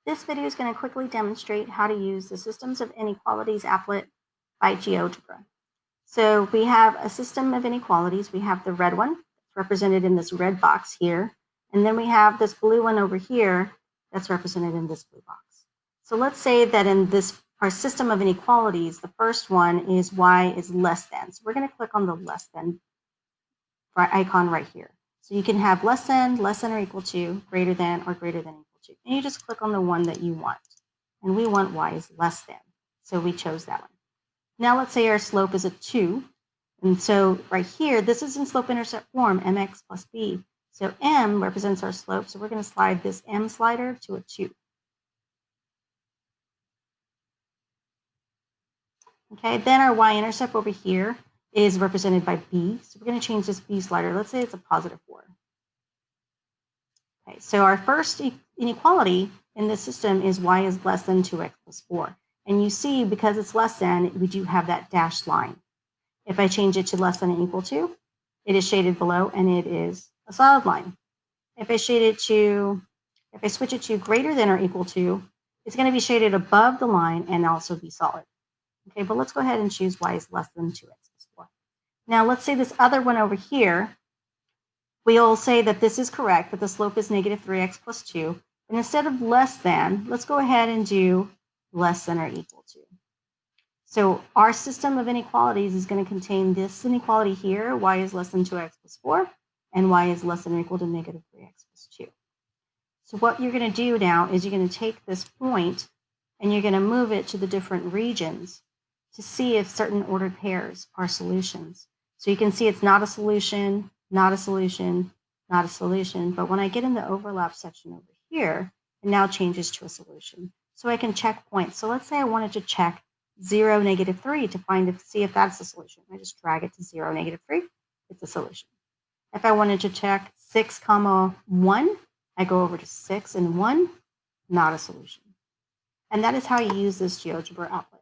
This video is going to quickly demonstrate how to use the Systems of Inequalities applet by GeoGebra. So we have a system of inequalities. We have the red one that's represented in this red box here. And then we have this blue one over here that's represented in this blue box. So let's say that in this our system of inequalities, the first one is y is less than. So we're going to click on the less than icon right here. So you can have less than or equal to, greater than, or greater than equal to. And you just click on the one that you want. And we want y is less than. So we chose that one. Now let's say our slope is a 2. And so right here, this is in slope-intercept form, mx plus b. So m represents our slope. So we're going to slide this m slider to a 2. Okay, then our y-intercept over here is represented by b. So we're going to change this b slider. Let's say it's a positive 4. Okay, so our first inequality in this system is y is less than 2x plus 4. And you see, because it's less than, we do have that dashed line. If I change it to less than or equal to, it is shaded below and it is a solid line. If I switch it to greater than or equal to, it's going to be shaded above the line and also be solid. Okay, but let's go ahead and choose y is less than 2x plus 4. Now let's say this other one over here, we'll say that this is correct, that the slope is negative 3x plus 2. And instead of less than, let's go ahead and do less than or equal to. So our system of inequalities is going to contain this inequality here, y is less than 2x plus 4, and y is less than or equal to negative 3x plus 2. So what you're going to do now is you're going to take this point and you're going to move it to the different regions to see if certain ordered pairs are solutions. So you can see it's not a solution, not a solution, not a solution. But when I get in the overlap section over here, it now changes to a solution. So I can check points. So let's say I wanted to check 0, negative 3 to see if that's a solution. I just drag it to 0, negative 3. It's a solution. If I wanted to check 6, 1, I go over to 6 and 1, not a solution. And that is how you use this GeoGebra applet.